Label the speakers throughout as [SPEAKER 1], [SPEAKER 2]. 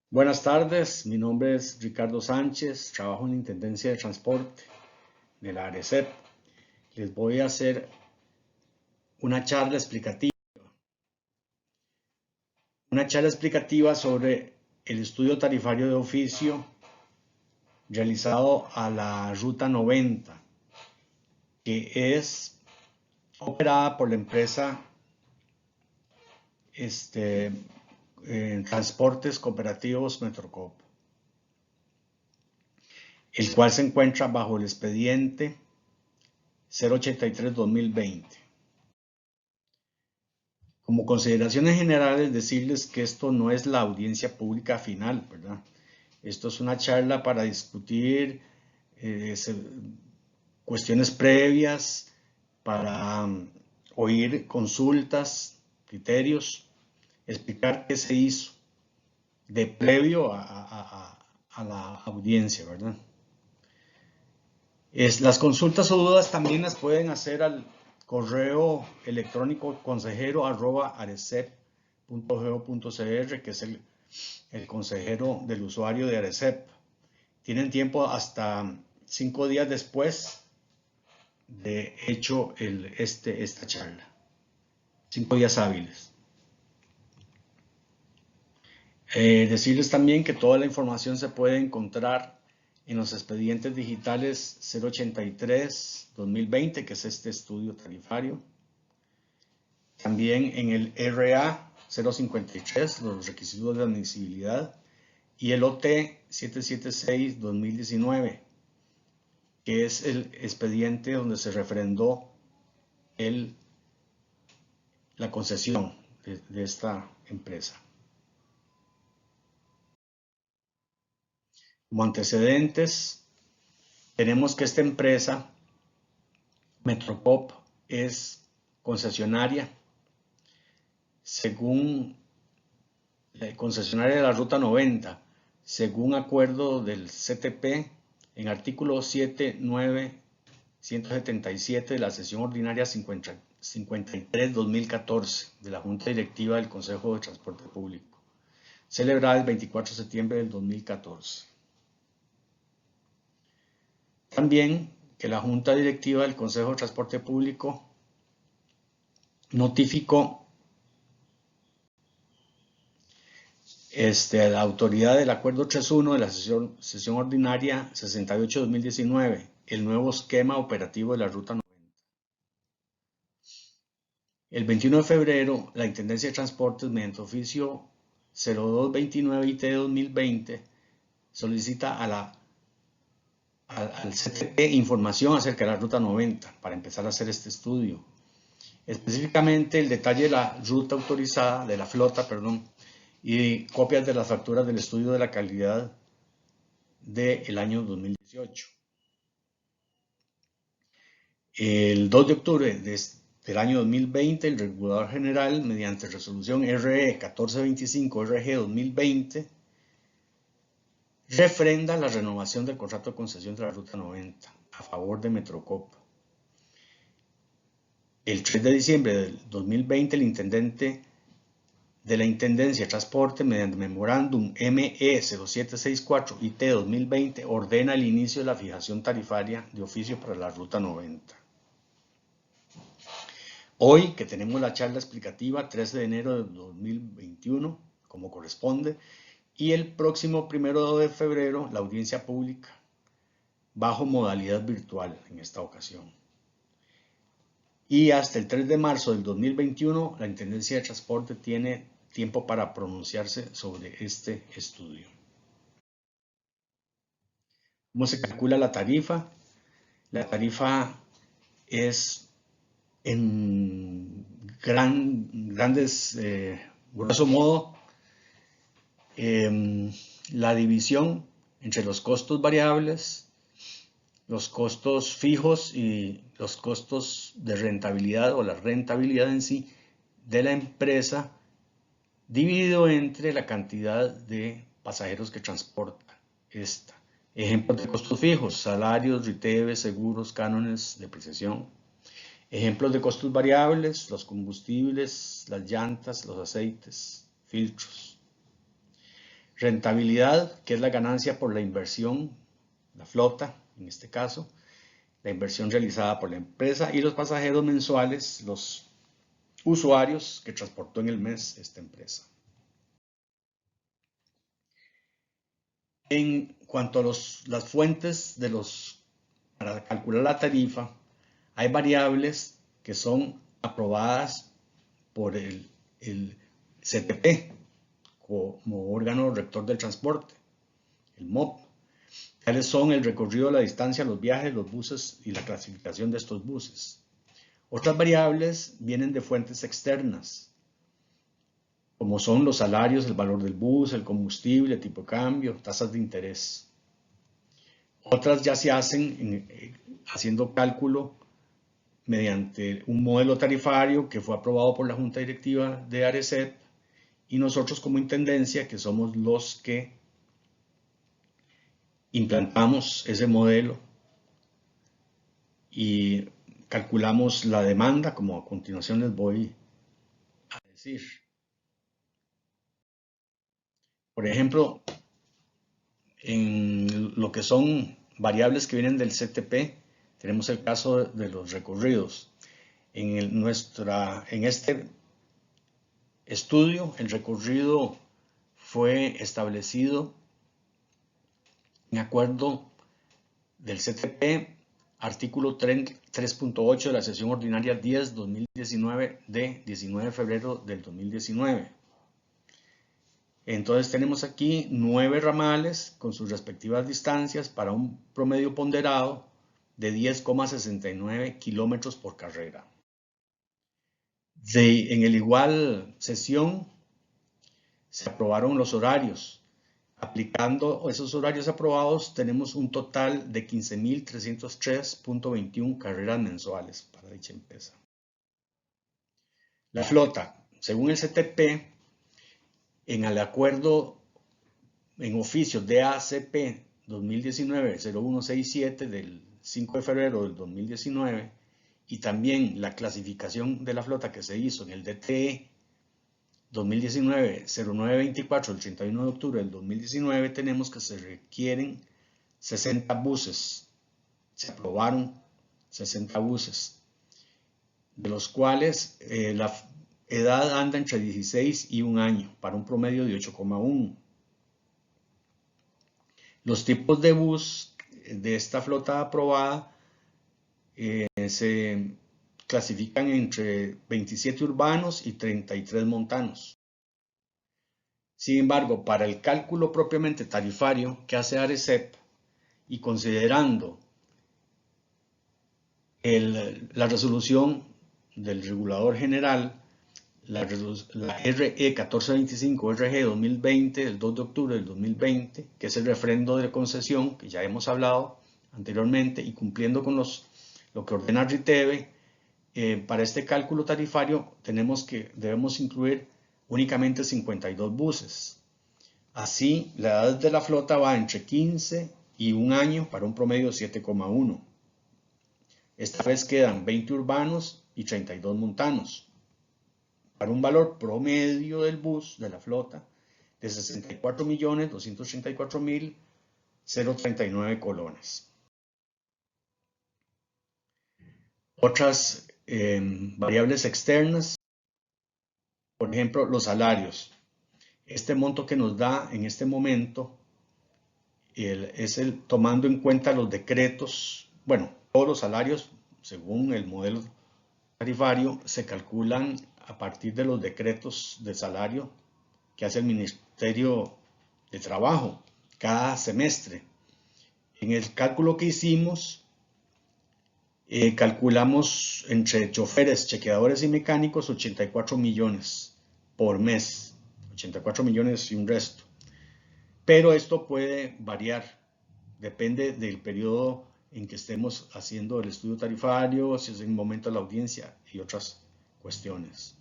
[SPEAKER 1] Buenas tardes, mi nombre es Ricardo Sánchez, trabajo en la Intendencia de Transporte de la ARECEP. Les voy a hacer una charla explicativa sobre el estudio tarifario de oficio realizado a la Ruta 90, que es operada por la empresa Transportes Cooperativos Metrocop, el cual se encuentra bajo el expediente 083-2020. Como consideraciones generales, decirles que esto no es la audiencia pública final, ¿verdad? Esto es una charla para discutir cuestiones previas, para oír consultas, criterios, explicar qué se hizo de previo a la audiencia, ¿verdad? Las consultas o dudas también las pueden hacer al correo electrónico consejero@arecep.go.cr, que es el consejero del usuario de Arecep. Tienen tiempo hasta 5 días después de hecho esta charla. 5 días hábiles. Decirles también que toda la información se puede encontrar en los expedientes digitales 083-2020, que es este estudio tarifario. También en el RA 053, los requisitos de admisibilidad, y el OT 776-2019, que es el expediente donde se refrendó la concesión de esta empresa. Como antecedentes, tenemos que esta empresa, Metrocop, es concesionaria concesionaria de la Ruta 90, según acuerdo del CTP, en artículo 7.9.177 de la sesión ordinaria 53-2014 de la Junta Directiva del Consejo de Transporte Público, celebrada el 24 de septiembre del 2014. También que la Junta Directiva del Consejo de Transporte Público notificó a la autoridad del Acuerdo 3.1 de la sesión ordinaria 68-2019, el nuevo esquema operativo de la Ruta 90. El 21 de febrero, la Intendencia de Transportes, mediante oficio 0229-IT-2020, solicita al CTP información acerca de la Ruta 90 para empezar a hacer este estudio. Específicamente el detalle de la ruta autorizada, de la flota, perdón, y copias de las facturas del estudio de la calidad del año 2018. El 2 de octubre del año 2020, el Regulador General, mediante resolución RE 1425 RG 2020, refrenda la renovación del contrato de concesión de la Ruta 90 a favor de Metrocop. El 3 de diciembre del 2020, el intendente de la Intendencia de Transporte, mediante memorándum ME 0764 IT 2020, ordena el inicio de la fijación tarifaria de oficio para la Ruta 90. Hoy, que tenemos la charla explicativa, 13 de enero de 2021, como corresponde, y el próximo 1 de febrero, la audiencia pública, bajo modalidad virtual en esta ocasión. Y hasta el 3 de marzo del 2021, la Intendencia de Transporte tiene tiempo para pronunciarse sobre este estudio. ¿Cómo se calcula la tarifa? La tarifa es en grosso modo, la división entre los costos variables, los costos fijos y los costos de rentabilidad o la rentabilidad en sí de la empresa, dividido entre la cantidad de pasajeros que transporta esta. Ejemplos de costos fijos: salarios, RITEVES, seguros, cánones, depreciación. Ejemplos de costos variables: los combustibles, las llantas, los aceites, filtros. Rentabilidad, que es la ganancia por la inversión, la flota en este caso, la inversión realizada por la empresa, y los pasajeros mensuales, los usuarios que transportó en el mes esta empresa. En cuanto a las fuentes para calcular la tarifa, hay variables que son aprobadas por el CTP como órgano rector del transporte, el MOP. Tales son el recorrido, la distancia, los viajes, los buses y la clasificación de estos buses. Otras variables vienen de fuentes externas, como son los salarios, el valor del bus, el combustible, el tipo de cambio, tasas de interés. Otras ya se hacen haciendo cálculo mediante un modelo tarifario que fue aprobado por la Junta Directiva de ARECEP, y nosotros como Intendencia, que somos los que implantamos ese modelo y calculamos la demanda, como a continuación les voy a decir. Por ejemplo, en lo que son variables que vienen del CTP, tenemos el caso de los recorridos. En este estudio, el recorrido fue establecido en acuerdo del CTP, artículo 3.8 de la sesión ordinaria 10/2019 de 19 de febrero del 2019. Entonces tenemos aquí 9 ramales con sus respectivas distancias para un promedio ponderado de 10,69 kilómetros por carrera. En el igual sesión se aprobaron los horarios. Aplicando esos horarios aprobados, tenemos un total de 15.303.21 carreras mensuales para dicha empresa. La flota, según el CTP, en el acuerdo en oficio DACP 2019-0167 del 5 de febrero del 2019, y también la clasificación de la flota que se hizo en el DTE 2019-0924 el 31 de octubre del 2019, tenemos que se requieren 60 buses. Se aprobaron 60 buses, de los cuales la edad anda entre 16 y 1 año, para un promedio de 8,1. Los tipos de bus de esta flota aprobada se clasifican entre 27 urbanos y 33 montanos. Sin embargo, para el cálculo propiamente tarifario que hace ARECEP, y considerando la resolución del regulador general, la RE 1425 RG 2020 del 2 de octubre del 2020, que es el refrendo de concesión que ya hemos hablado anteriormente, y cumpliendo con lo que ordena RITEVE, para este cálculo tarifario debemos incluir únicamente 52 buses. Así, la edad de la flota va entre 15 y 1 año para un promedio de 7,1. Esta vez quedan 20 urbanos y 32 montanos, para un valor promedio del bus de la flota de 64.234.039 colones. Otras variables externas, por ejemplo, los salarios. Este monto que nos da en este momento es tomando en cuenta los decretos, bueno, todos los salarios, según el modelo tarifario, se calculan a partir de los decretos de salario que hace el Ministerio de Trabajo cada semestre. En el cálculo que hicimos, calculamos entre choferes, chequeadores y mecánicos 84 millones por mes, 84 millones y un resto. Pero esto puede variar, depende del periodo en que estemos haciendo el estudio tarifario, si es en el momento de la audiencia y otras cuestiones.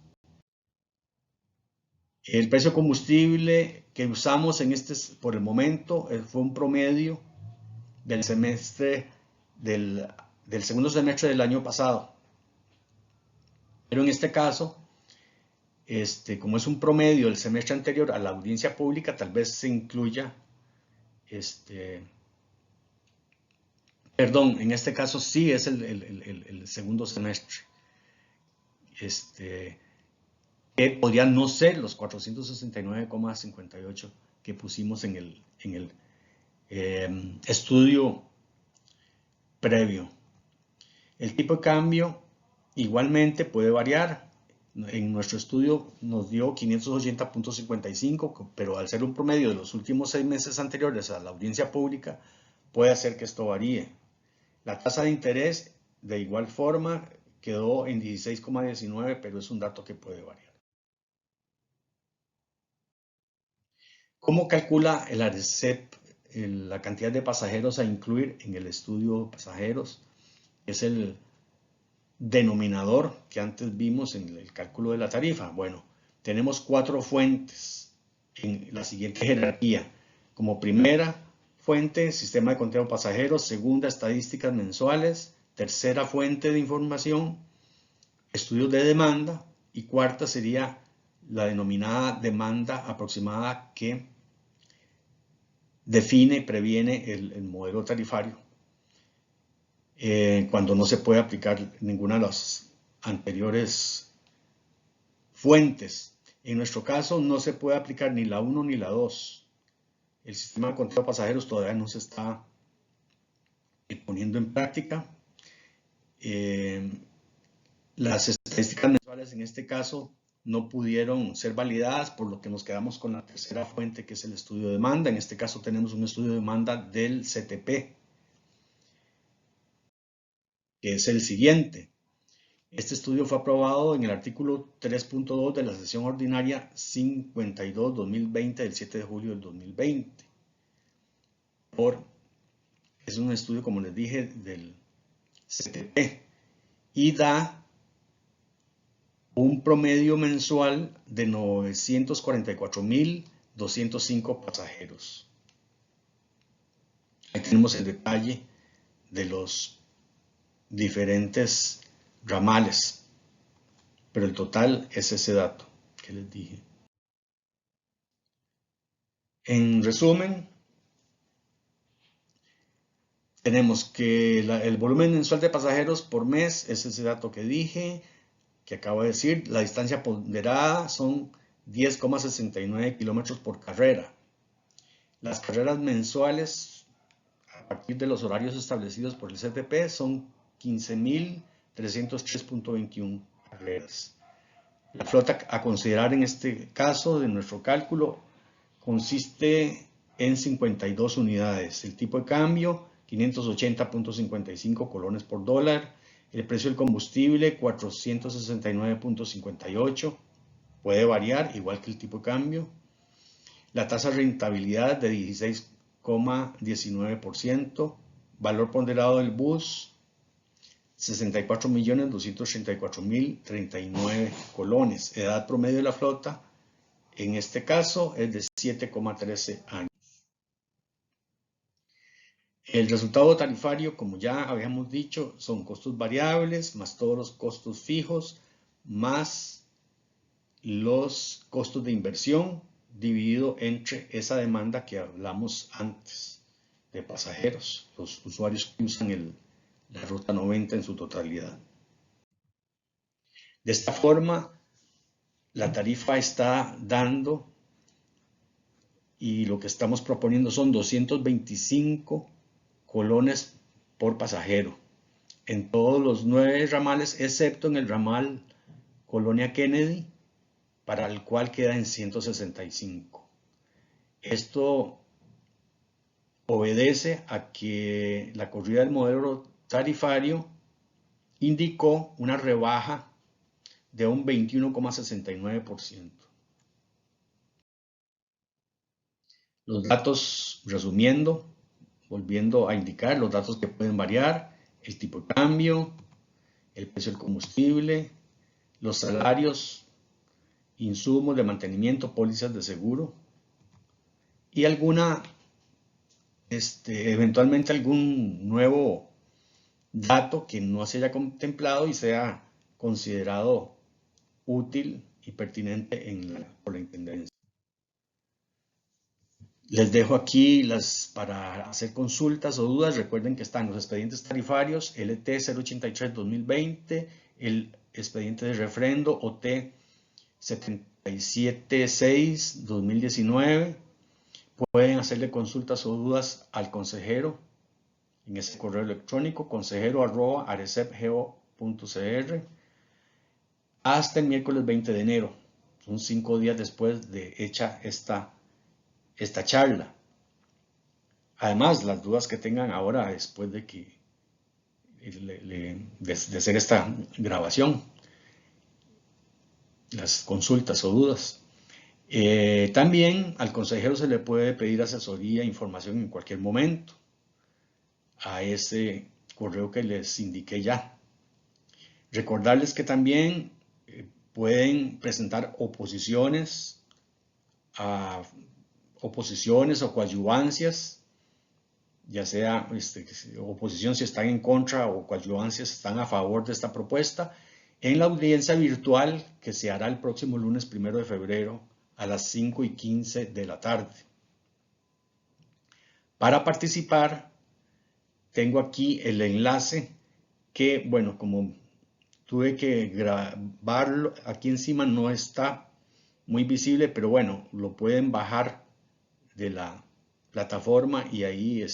[SPEAKER 1] El precio combustible que usamos por el momento fue un promedio del segundo semestre del año pasado. Pero en este caso, como es un promedio del semestre anterior a la audiencia pública, tal vez se incluya, perdón, en este caso sí es el segundo semestre, que podrían no ser los 469,58 que pusimos en el estudio previo. El tipo de cambio igualmente puede variar. En nuestro estudio nos dio 580.55, pero al ser un promedio de los últimos 6 meses anteriores a la audiencia pública, puede hacer que esto varíe. La tasa de interés, de igual forma, quedó en 16,19, pero es un dato que puede variar. ¿Cómo calcula el ARECEP la cantidad de pasajeros a incluir en el estudio de pasajeros? Es el denominador que antes vimos en el cálculo de la tarifa. Bueno, tenemos 4 fuentes en la siguiente jerarquía. Como primera fuente, sistema de conteo de pasajeros. Segunda, estadísticas mensuales. Tercera fuente de información, estudios de demanda. Y cuarta sería la denominada demanda aproximada, que define, previene el modelo tarifario cuando no se puede aplicar ninguna de las anteriores fuentes. En nuestro caso no se puede aplicar ni la 1 ni la 2. El sistema de conteo de pasajeros todavía no se está poniendo en práctica. Las estadísticas mensuales en este caso no pudieron ser validadas, por lo que nos quedamos con la tercera fuente, que es el estudio de demanda. En este caso tenemos un estudio de demanda del CTP, que es el siguiente. Este estudio fue aprobado en el artículo 3.2 de la sesión ordinaria 52-2020 del 7 de julio del 2020. Es un estudio, como les dije, del CTP y da un promedio mensual de 944.205 pasajeros. Ahí tenemos el detalle de los diferentes ramales, pero el total es ese dato que les dije. En resumen, tenemos que el volumen mensual de pasajeros por mes es ese dato que dije, que acabo de decir. La distancia ponderada son 10,69 kilómetros por carrera. Las carreras mensuales a partir de los horarios establecidos por el CTP son 15.303.21 carreras. La flota a considerar en este caso de nuestro cálculo consiste en 52 unidades. El tipo de cambio, 580.55 colones por dólar. El precio del combustible, 469.58. Puede variar, igual que el tipo de cambio. La tasa de rentabilidad de 16,19%. Valor ponderado del bus, 64.234.039 colones. Edad promedio de la flota, en este caso, es de 7,13 años. El resultado tarifario, como ya habíamos dicho, son costos variables más todos los costos fijos más los costos de inversión dividido entre esa demanda que hablamos antes de pasajeros, los usuarios que usan la ruta 90 en su totalidad. De esta forma, la tarifa está dando, y lo que estamos proponiendo son 225 colones por pasajero en todos los 9 ramales, excepto en el ramal Colonia Kennedy, para el cual queda en 165. Esto obedece a que la corrida del modelo tarifario indicó una rebaja de un 21,69%. Los datos, resumiendo, volviendo a indicar los datos que pueden variar: el tipo de cambio, el precio del combustible, los salarios, insumos de mantenimiento, pólizas de seguro y eventualmente algún nuevo dato que no se haya contemplado y sea considerado útil y pertinente por la Intendencia. Les dejo aquí para hacer consultas o dudas. Recuerden que están los expedientes tarifarios LT 083-2020, el expediente de refrendo OT 776-2019. Pueden hacerle consultas o dudas al consejero en ese correo electrónico consejero@arecep.go.cr hasta el miércoles 20 de enero. Son 5 días después de hecha esta charla. Además, las dudas que tengan ahora después de hacer esta grabación, las consultas o dudas. También al consejero se le puede pedir asesoría e información en cualquier momento a ese correo que les indiqué ya. Recordarles que también pueden presentar oposiciones o coadyuvancias, ya sea oposición si están en contra o coadyuvancias si están a favor de esta propuesta, en la audiencia virtual que se hará el próximo lunes 1 de febrero a las 5:15 de la tarde. Para participar, tengo aquí el enlace que, bueno, como tuve que grabarlo, aquí encima no está muy visible, pero bueno, lo pueden bajar de la plataforma y ahí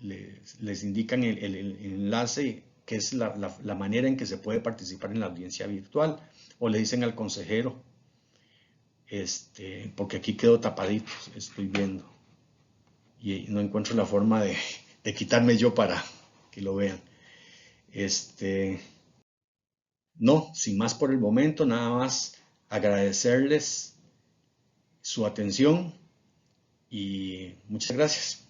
[SPEAKER 1] les indican el enlace, que es la manera en que se puede participar en la audiencia virtual, o le dicen al consejero, porque aquí quedó tapadito, estoy viendo, y no encuentro la forma de quitarme yo para que lo vean. No, sin más por el momento, nada más agradecerles su atención y muchas gracias.